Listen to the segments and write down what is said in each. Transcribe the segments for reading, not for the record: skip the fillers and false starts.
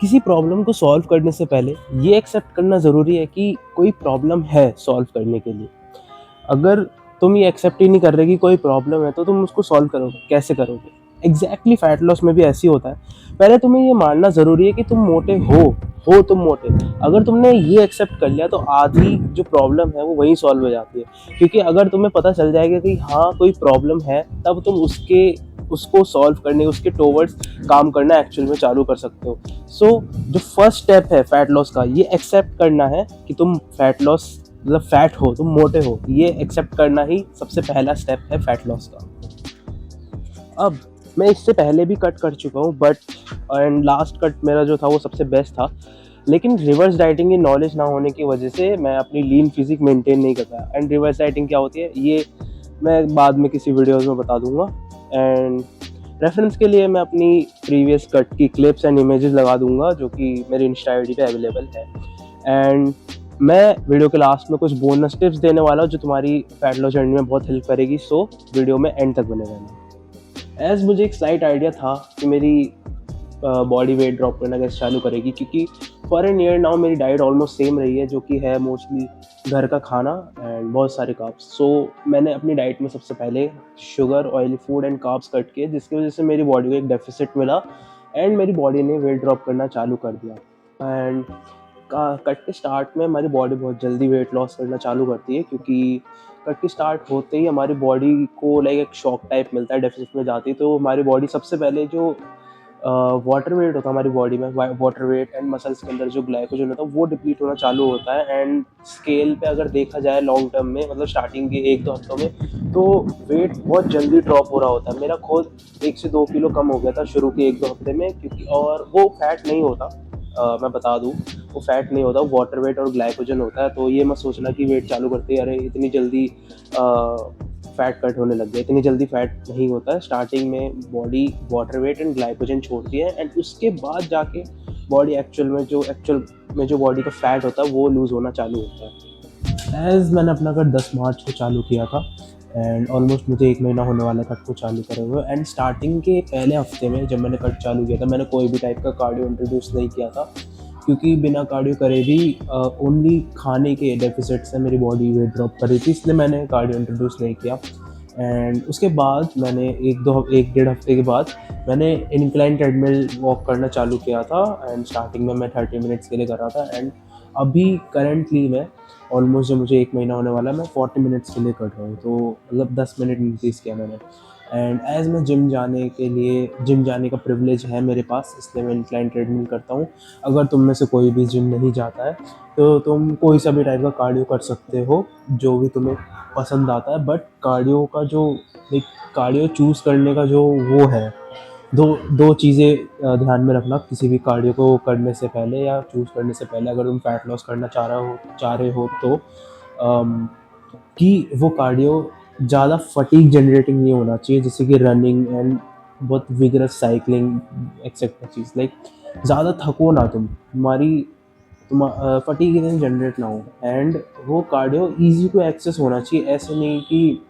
किसी प्रॉब्लम को सॉल्व करने से पहले ये एक्सेप्ट करना ज़रूरी है कि कोई प्रॉब्लम है सॉल्व करने के लिए। अगर तुम ये एक्सेप्ट ही नहीं कर रहे कि कोई प्रॉब्लम है तो तुम उसको सॉल्व करोगे, कैसे करोगे? एग्जैक्टली फैट लॉस में भी ऐसे ही होता है। पहले तुम्हें ये मानना ज़रूरी है कि तुम मोटे हो तुम मोटे। अगर तुमने ये एक्सेप्ट कर लिया तो आधी जो प्रॉब्लम है वो वहीं सॉल्व हो जाती है। क्योंकि अगर तुम्हें पता चल जाएगा कि हाँ कोई प्रॉब्लम है, तब तुम उसको सॉल्व करने, उसके टुवर्ड्स काम करना एक्चुअल में चालू कर सकते हो। सो जो फर्स्ट स्टेप है फैट लॉस का, ये एक्सेप्ट करना है कि तुम फैट लॉस मतलब फैट हो, तुम मोटे हो। ये एक्सेप्ट करना ही सबसे पहला स्टेप है फैट लॉस का। अब मैं इससे पहले भी कट कर चुका हूँ, बट एंड लास्ट कट मेरा जो था वो सबसे बेस्ट था। लेकिन रिवर्स डाइटिंग की नॉलेज ना होने की वजह से मैं अपनी लीन फिजिक मेंटेन नहीं कर पाया। एंड रिवर्स डाइटिंग क्या होती है ये मैं बाद में किसी वीडियोस में बता दूंगा। एंड रेफरेंस के लिए मैं अपनी प्रीवियस कट की क्लिप्स एंड इमेजेस लगा दूंगा जो कि मेरी इंस्टा आईडी पे अवेलेबल है। एंड मैं वीडियो के लास्ट में कुछ बोनस टिप्स देने वाला हूँ जो तुम्हारी फैट लॉस जर्नी में बहुत हेल्प करेगी। सो वीडियो में एंड तक बने रहना। एज मुझे एक स्लाइट आइडिया था कि मेरी बॉडी वेट ड्रॉप करना कैसे चालू करेगी, क्योंकि फॉर एन ईयर नाउ मेरी डाइट ऑलमोस्ट सेम रही है, जो कि है मोस्टली घर का खाना एंड बहुत सारे कार्ब्स। सो मैंने अपनी डाइट में सबसे पहले sugar, oily food and carbs cut किए, जिसकी वजह से मेरी बॉडी को एक डेफिसिट मिला एंड मेरी बॉडी ने वेट ड्रॉप करना चालू कर दिया। एंड कट के स्टार्ट में हमारी बॉडी बहुत जल्दी वेट लॉस करना चालू करती है, क्योंकि कट के स्टार्ट होते ही हमारी बॉडी को लाइक एक शॉक टाइप मिलता है, डेफिसिट में जाती है। तो हमारी बॉडी सबसे पहले जो वाटर वेट होता है हमारी बॉडी में, वाटर वेट एंड मसल्स के अंदर जो ग्लाइकोजन होता है वो डिप्लीट होना चालू होता है। एंड स्केल पे अगर देखा जाए लॉन्ग टर्म में, मतलब स्टार्टिंग के 1-2 हफ्तों में, तो वेट बहुत जल्दी ड्रॉप हो रहा होता है। मेरा खुद 1 से 2 किलो कम हो गया था शुरू के 1-2 हफ्ते में, क्योंकि और वो फैट नहीं होता, मैं बता दूं, वो फैट नहीं होता, वाटर वेट और ग्लाइकोजन होता है। तो ये मत सोचना कि वेट चालू करते ही अरे इतनी जल्दी फैट कट होने लग गया। इतनी जल्दी फैट नहीं होता है। स्टार्टिंग में body water weight and glycogen छोड़ती है एंड उसके बाद जाके बॉडी एक्चुअल में जो बॉडी का फैट होता है वो लूज़ होना चालू होता है। एज मैंने अपना कट 10 मार्च को चालू किया था एंड ऑलमोस्ट मुझे 1 महीना होने वाला कट को चालू करे हुए। एंड स्टार्टिंग के पहले हफ्ते में जब मैंने कट चालू किया था, मैंने कोई भी टाइप का कार्डियो इंट्रोड्यूस नहीं किया था, क्योंकि बिना कार्डियो करे भी ओनली खाने के डेफिसिट से मेरी बॉडी वेट ड्रॉप कर रही थी, इसलिए मैंने कार्डियो इंट्रोड्यूस नहीं किया। एंड उसके बाद मैंने 1-1.5 हफ्ते के बाद मैंने इंक्लाइन ट्रेडमिल वॉक करना चालू किया था। एंड स्टार्टिंग में मैं 30 मिनट्स के लिए कर रहा था एंड अभी करंटली मैं ऑलमोस्ट, जब मुझे 1 महीना होने वाला है, मैं 40 मिनट्स के लिए कर रहा हूँ। तो मतलब 10 मिनट इंक्रीज़ किया मैंने। एंड एज मैं जिम जाने का प्रिविलेज है मेरे पास, इसलिए मैं इंक्लाइन ट्रेडमिल करता हूँ। अगर तुम में से कोई भी जिम नहीं जाता है तो तुम कोई सा भी टाइप का कार्डियो कर सकते हो जो भी तुम्हें पसंद आता है। बट कार्डियो का जो एक कार्डियो चूज़ करने का जो वो है, दो दो चीज़ें ध्यान में रखना किसी भी कार्डियो को करने से पहले या चूज़ करने से पहले, अगर तुम फैट लॉस करना चाह रहे हो तो कि वो कार्डियो ज़्यादा फटीग जनरेटिंग नहीं होना चाहिए, जैसे कि रनिंग एंड बहुत विगरस साइकिलिंग एक्सेट्रा चीज़। लाइक ज़्यादा थको ना तुम फटीग इतनी जनरेट ना हो। एंड वो कार्डियो ईजी टू एक्सेस होना चाहिए, ऐसे नहीं कि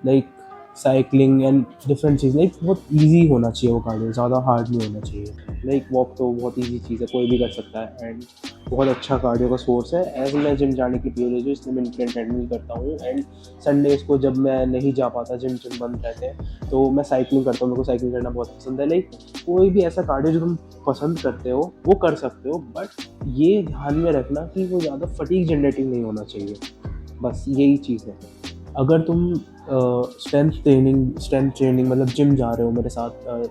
like cycling and different cheese, like बहुत इजी होना चाहिए वो कार्डियो, ज़्यादा हार्ड नहीं होना चाहिए। लाइक वॉक तो बहुत इजी चीज़ है, कोई भी कर सकता है एंड बहुत अच्छा कार्डियो का सोर्स है। एज मैं जिम जाने की प्रिविलेज हूँ, इसलिए मैं इंक्लाइन ट्रेडमिल करता हूँ। एंड संडेज को जब मैं नहीं जा पाता, जिम बंद रहते हैं, तो मैं साइकिलिंग करता हूँ। मेरे को साइकिलिंग करना बहुत पसंद है। लाइक कोई भी ऐसा कार्डियो जो तुम पसंद करते हो वो कर सकते हो, बट ये ध्यान में रखना कि वो ज़्यादा फटीग जनरेटिंग नहीं होना चाहिए। बस यही चीज़ है। अगर तुम स्ट्रेंथ ट्रेनिंग मतलब जिम जा रहे हो मेरे साथ,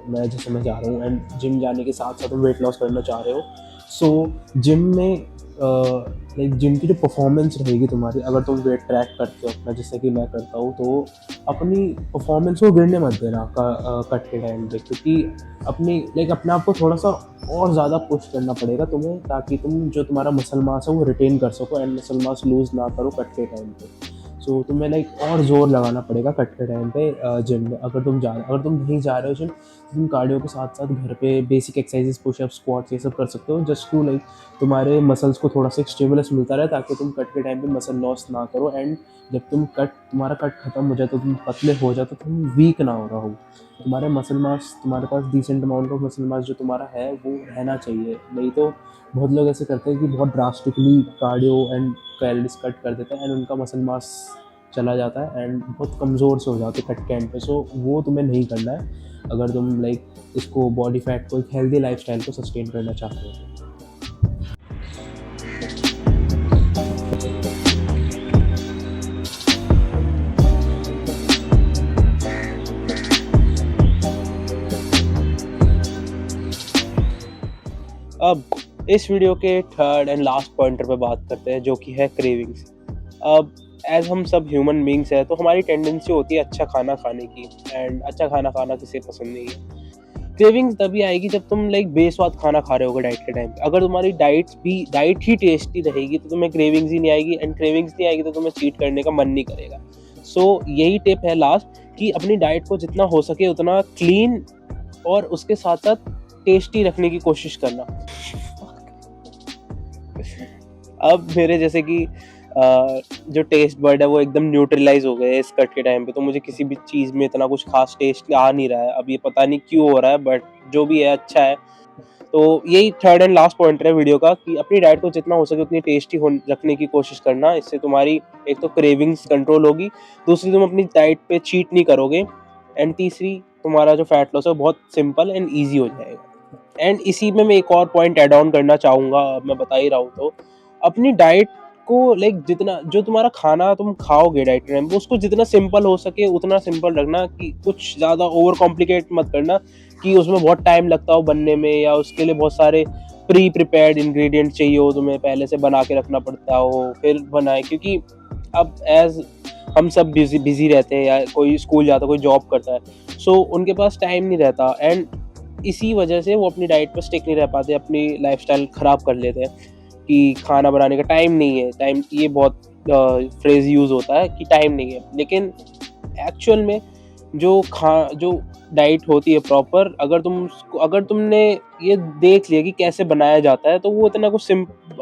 मैं जा रहा हूँ एंड जिम जाने के साथ साथ तुम वेट लॉस करना चाह रहे हो, सो जिम में लाइक जिम की जो परफॉर्मेंस रहेगी तुम्हारी, अगर तुम वेट ट्रैक करते हो अपना, जैसे कि मैं करता हूँ, तो अपनी परफॉर्मेंस को गिरने मत देना कट के टाइम पे, क्योंकि अपने आप को थोड़ा सा और ज़्यादा पुश करना पड़ेगा तुम्हें, ताकि तुम जो तुम्हारा मसल मास है वो रिटेन कर सको एंड मसल मास लूज़ ना करो कट के टाइम पे। सो तुम्हें लाइक और ज़ोर लगाना पड़ेगा कट के टाइम पे जिम में। अगर तुम नहीं जा रहे हो जिम, तो तुम कार्डियो के साथ साथ घर पे बेसिक एक्सरसाइजेस, पुशअप, स्क्वाट्स, ये सब कर सकते हो, जस्ट टू लाइक तुम्हारे मसल्स को थोड़ा सा स्टिमुलस मिलता रहे, ताकि तुम कट के टाइम पे मसल लॉस ना करो। एंड जब तुम्हारा कट खत्म हो जाए तो तुम पतले हो जाओ, तो तुम वीक ना हो रहा हो। तुम्हारे मसल मास, तुम्हारे पास decent amount of muscle mass जो तुम्हारा है वो रहना चाहिए। नहीं तो बहुत लोग ऐसे करते हैं कि बहुत drastically cardio and calories cut कर देते हैं एंड उनका मसल मास चला जाता है एंड बहुत कमज़ोर से हो जाते हैं कट के एंड पे। सो वो तुम्हें नहीं करना है अगर तुम लाइक इसको बॉडी फैट को, एक हेल्दी लाइफस्टाइल को सस्टेन करना चाहते हो। अब इस वीडियो के थर्ड एंड लास्ट पॉइंटर पे बात करते हैं, जो कि है क्रेविंग्स। अब एज हम सब ह्यूमन बींग्स हैं तो हमारी टेंडेंसी होती है अच्छा खाना खाने की, एंड अच्छा खाना खाना किसे पसंद नहीं है। क्रेविंग्स तभी आएगी जब तुम लाइक बेस्वाद खाना खा रहे होगे डाइट के टाइम पे। अगर तुम्हारी डाइट ही टेस्टी रहेगी तो तुम्हें क्रेविंग्स ही नहीं आएगी, एंड क्रेविंग्स नहीं आएगी तो तुम्हें चीट करने का मन नहीं करेगा। सो यही टिप है लास्ट, कि अपनी डाइट को जितना हो सके उतना क्लीन और उसके साथ साथ टेस्टी रखने की कोशिश करना। अब मेरे जैसे कि जो टेस्ट बर्ड है वो एकदम न्यूट्रलाइज हो गए हैं इस कट के टाइम पे, तो मुझे किसी भी चीज़ में इतना कुछ खास टेस्ट आ नहीं रहा है। अब ये पता नहीं क्यों हो रहा है, बट जो भी है अच्छा है। तो यही थर्ड एंड लास्ट पॉइंट है वीडियो का, कि अपनी डाइट को जितना हो सके उतनी टेस्टी रखने की कोशिश करना। इससे तुम्हारी एक तो क्रेविंग्स कंट्रोल होगी, दूसरी तुम अपनी डाइट पे चीट नहीं करोगे, एंड तीसरी तुम्हारा जो फैट लॉस है बहुत सिंपल एंड ईजी हो जाएगा। एंड इसी में मैं एक और पॉइंट ऐड ऑन करना चाहूँगा, मैं बता ही रहा हूँ तो, अपनी डाइट को लाइक जितना, जो तुम्हारा खाना तुम खाओगे डाइट में, वो उसको जितना सिंपल हो सके उतना सिंपल रखना, कि कुछ ज़्यादा ओवर कॉम्प्लिकेट मत करना कि उसमें बहुत टाइम लगता हो बनने में, या उसके लिए बहुत सारे प्री प्रिपेयर्ड इंग्रेडिएंट चाहिए हो, तुम्हें पहले से बना के रखना पड़ता हो फिर बनाए। क्योंकि अब एज हम सब बिजी रहते हैं, या कोई स्कूल जाता है, कोई जॉब करता है, सो उनके पास टाइम नहीं रहता, एंड इसी वजह से वो अपनी डाइट पर स्टिक नहीं रह पाते, अपनी लाइफस्टाइल ख़राब कर लेते हैं कि खाना बनाने का टाइम नहीं है। टाइम, ये बहुत फ्रेज़ यूज़ होता है कि टाइम नहीं है, लेकिन एक्चुअल में जो डाइट होती है प्रॉपर, अगर तुमने ये देख लिया कि कैसे बनाया जाता है, तो वो इतना कुछ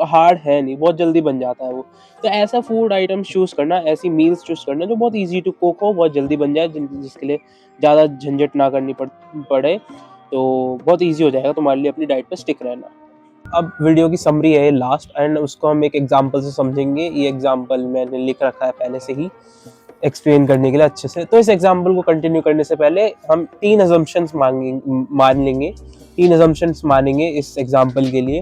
हार्ड है नहीं, बहुत जल्दी बन जाता है वो। तो ऐसा फूड आइटम्स चूज़ करना, ऐसी मील्स चूज़ करना जो बहुत ईज़ी टू कुक हो, बहुत जल्दी बन जाए, जिसके लिए ज़्यादा झंझट ना करनी पड़े, तो बहुत ईज़ी हो जाएगा तुम्हारे लिए अपनी डाइट पे स्टिक रहना। अब वीडियो की समरी है लास्ट, एंड उसको हम एक एग्जांपल से समझेंगे। ये एग्जांपल मैंने लिख रखा है पहले से ही एक्सप्लेन करने के लिए अच्छे से। तो इस एग्जांपल को कंटिन्यू करने से पहले हम 3 अजम्पशंस तीन अजम्पशंस मानेंगे इस एग्जांपल के लिए।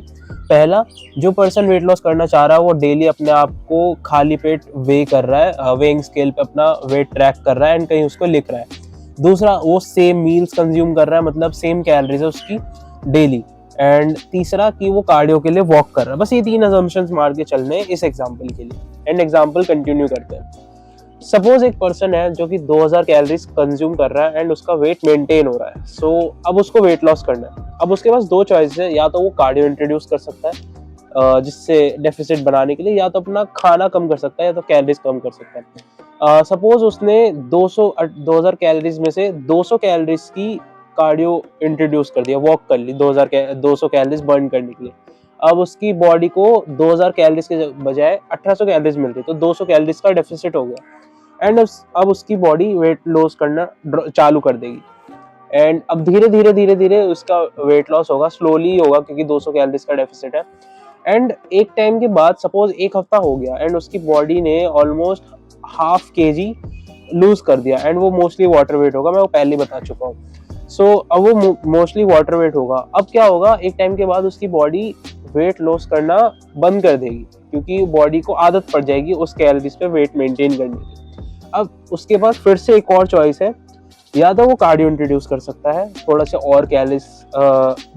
पहला, जो पर्सन वेट लॉस करना चाह रहा है वो डेली अपने आप को खाली पेट वे कर रहा है, वेइंग स्केल पे अपना वेट ट्रैक कर रहा है एंड कहीं उसको लिख रहा है। दूसरा, वो सेम मील्स कंज्यूम कर रहा है, मतलब सेम कैलोरीज है उसकी डेली। एंड तीसरा, कि वो कार्डियो के लिए वॉक कर रहा है। बस ये 3 अजम्पशंस मार के चलने हैं इस एग्जांपल के लिए, एंड एग्जांपल कंटिन्यू करते हैं। सपोज एक पर्सन है जो कि 2000 कैलोरीज कंज्यूम कर रहा है एंड उसका वेट मेंटेन हो रहा है। सो अब उसको वेट लॉस करना है। अब उसके पास 2 चॉइस है, या तो वो कार्डियो इंट्रोड्यूस कर सकता है जिससे डेफिसिट बनाने के लिए, या तो अपना खाना कम कर सकता है, या तो कैलोरीज कम कर सकता है। सपोज उसने 2000 कैलोरीज में से 200 कैलोरीज की कार्डियो इंट्रोड्यूस कर दिया, वॉक कर ली 200 कैलोरीज बर्न करने के लिए। अब उसकी बॉडी को 2000 कैलोरीज के बजाय 1800 कैलोरीज मिल रही, तो 200 कैलोरीज का डेफिसिट हो गया, एंड अब उसकी बॉडी वेट लॉस करना चालू कर देगी। एंड अब धीरे धीरे उसका वेट लॉस होगा, स्लोली होगा, क्योंकि 200 कैलोरीज का डेफिसिट है। एंड एक टाइम के बाद, सपोज एक हफ्ता हो गया एंड उसकी बॉडी ने ऑलमोस्ट हाफ केजी लूज कर दिया, एंड वो मोस्टली वाटर वेट होगा, मैं वो पहले ही बता चुका हूँ। सो अब वो मोस्टली वाटर वेट होगा। अब क्या होगा, एक टाइम के बाद उसकी बॉडी वेट लॉस करना बंद कर देगी, क्योंकि बॉडी को आदत पड़ जाएगी उस कैलोरीज पे वेट मेंटेन करने की। अब उसके पास फिर से एक और चॉइस है, या तो वो कार्डियो इंट्रोड्यूस कर सकता है थोड़ा सा और कैलोरीज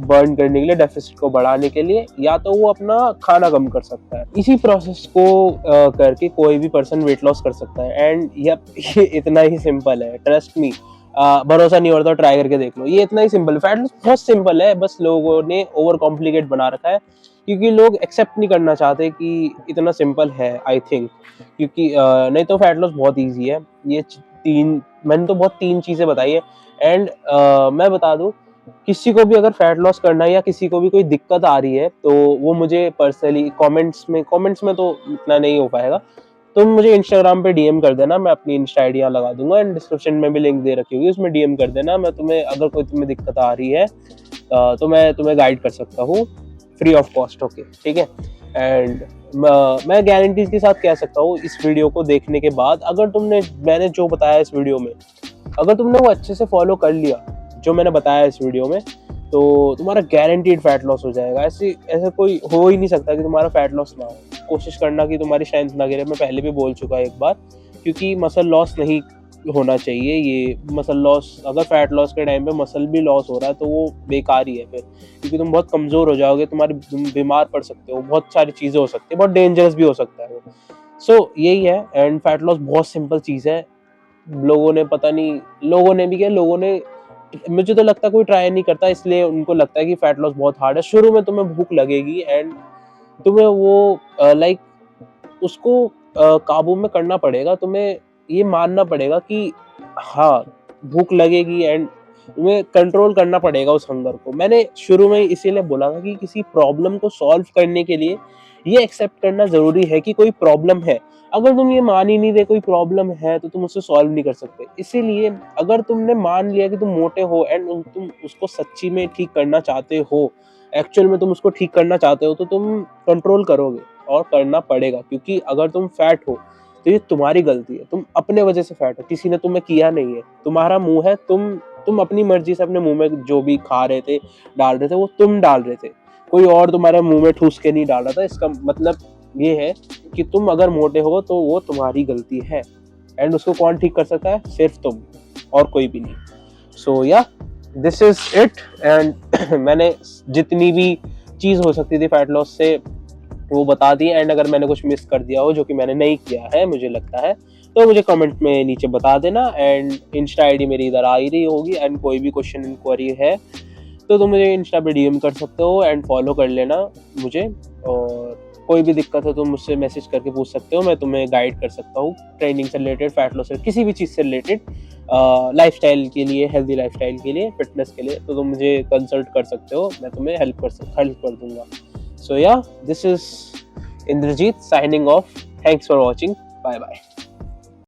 बर्न करने के लिए, डेफिसिट को बढ़ाने के लिए, या तो वो अपना खाना कम कर सकता है। इसी प्रोसेस को करके कोई भी पर्सन वेट लॉस कर सकता है। एंड ये इतना ही सिंपल है, ट्रस्ट मी। भरोसा नहीं हो रहा तो ट्राई करके देख लो, ये इतना ही सिंपल। फैट लॉस बहुत सिंपल है, बस लोगों ने ओवर कॉम्प्लिकेट बना रखा है, क्योंकि लोग एक्सेप्ट नहीं करना चाहते कि इतना सिंपल है, आई थिंक। क्योंकि नहीं तो फैट लॉस बहुत ईजी है। मैंने तो बहुत 3 चीज़ें बताई है। एंड मैं बता दूं, किसी को भी अगर फैट लॉस करना है या किसी को भी कोई दिक्कत आ रही है, तो वो मुझे पर्सनली कमेंट्स में तो इतना नहीं हो पाएगा, तुम मुझे इंस्टाग्राम पे डीएम कर देना, मैं अपनी इंस्टा आईडी यहाँ लगा दूंगा एंड डिस्क्रिप्शन में भी लिंक दे रखी होगी, उसमें डीएम कर देना। मैं तुम्हें अगर कोई तुम्हें दिक्कत आ रही है तो मैं तुम्हें गाइड कर सकता हूँ फ्री ऑफ कॉस्ट। ओके ठीक है। एंड मैं गारंटीज के साथ कह सकता हूँ इस वीडियो को देखने के बाद, अगर मैंने जो बताया इस वीडियो में, अगर तुमने वो अच्छे से फॉलो कर लिया जो मैंने बताया इस वीडियो में, तो तुम्हारा गारंटीड फैट लॉस हो जाएगा। ऐसा कोई हो ही नहीं सकता कि तुम्हारा फैट लॉस ना हो। कोशिश करना कि तुम्हारी स्ट्रेंथ ना गिरे, मैं पहले भी बोल चुका एक बार, क्योंकि मसल लॉस नहीं होना चाहिए। ये मसल लॉस, अगर फैट लॉस के टाइम पे मसल भी लॉस हो रहा है तो वो बेकार ही है फिर, क्योंकि तुम बहुत कमज़ोर हो जाओगे, तुम बीमार पड़ सकते हो, बहुत सारी चीज़ें हो सकती है, बहुत डेंजरस भी हो सकता है वो। सो यही है। एंड फैट लॉस बहुत सिंपल चीज़ है। लोगों ने मुझे तो लगता है कोई ट्राई नहीं करता, इसलिए उनको लगता है कि फैट लॉस बहुत हार्ड है। शुरू में तुम्हें भूख लगेगी एंड तुम्हें वो लाइक उसको काबू में करना पड़ेगा। तुम्हें ये मानना पड़ेगा कि हाँ, भूख लगेगी एंड तुम्हें कंट्रोल करना पड़ेगा उस हंगर को। मैंने शुरू में इसीलिए बोला था कि किसी प्रॉब्लम को सॉल्व करने के लिए ये एक्सेप्ट करना ज़रूरी है कि कोई प्रॉब्लम है। अगर तुम ये मान ही नहीं रहे कोई प्रॉब्लम है, तो तुम उसे सॉल्व नहीं कर सकते। इसीलिए अगर तुमने मान लिया कि तुम मोटे हो एंड तुम उसको सच्ची में ठीक करना चाहते हो, एक्चुअल में तुम उसको ठीक करना चाहते हो, तो तुम कंट्रोल करोगे और करना पड़ेगा। क्योंकि अगर तुम फैट हो तो ये तुम्हारी गलती है, तुम अपने वजह से फैट हो, किसी ने तुम्हें किया नहीं है। तुम्हारा मुंह है, तुम अपनी मर्जी से अपने मुंह में जो भी खा रहे थे, डाल रहे थे, वो तुम डाल रहे थे, कोई और तुम्हारे मुंह में ठूस के नहीं डाल रहा था। इसका मतलब ये है कि तुम अगर मोटे हो तो वो तुम्हारी गलती है एंड उसको कौन ठीक कर सकता है? सिर्फ तुम, और कोई भी नहीं। सो या दिस इज इट। एंड मैंने जितनी भी चीज़ हो सकती थी फैट लॉस से वो बता दी। एंड अगर मैंने कुछ मिस कर दिया हो, जो कि मैंने नहीं किया है मुझे लगता है, तो मुझे कमेंट में नीचे बता देना। एंड इंस्टा आईडी मेरी इधर आ ही रही होगी। एंड कोई भी क्वेश्चन इंक्वायरी है तो तुम मुझे इंस्टा पे डीएम कर सकते हो एंड फॉलो कर लेना मुझे। और कोई भी दिक्कत हो तो मुझसे मैसेज करके पूछ सकते हो, मैं तुम्हें गाइड कर सकता हूँ ट्रेनिंग से रिलेटेड, फैट लॉस से, किसी भी चीज़ से रिलेटेड, लाइफस्टाइल के लिए, हेल्दी लाइफस्टाइल के लिए, फिटनेस के लिए। तो तुम मुझे कंसल्ट कर सकते हो, मैं तुम्हें हेल्प कर दूंगा। सो या this is Indrajit signing off. Thanks for watching. Bye bye.